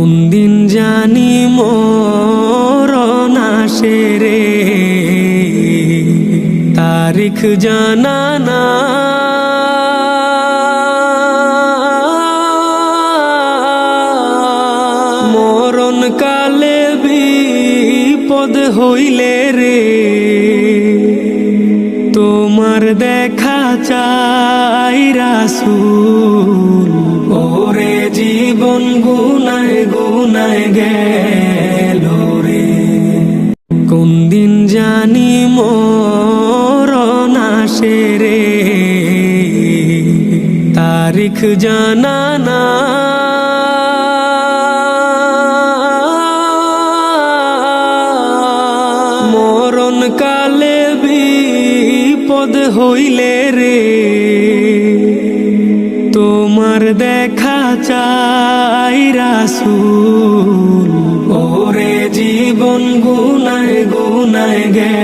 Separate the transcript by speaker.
Speaker 1: কোন দিন জানি মরণ আসে রে, তারিখ জানা না। মরণ কালে বিপদ হইলে রে, তোমার দেখা চাই রাসূল। ওরে জীবন গুনায় গুনায় গেল রে, কোন দিন জানি মরণ আসে রে, তারিখ জানা না। মরণ কালে বিপদ হইলে রে, তোমার দেখা চাই রাসূল। ওরে জীবন গুনায় গুনায় গে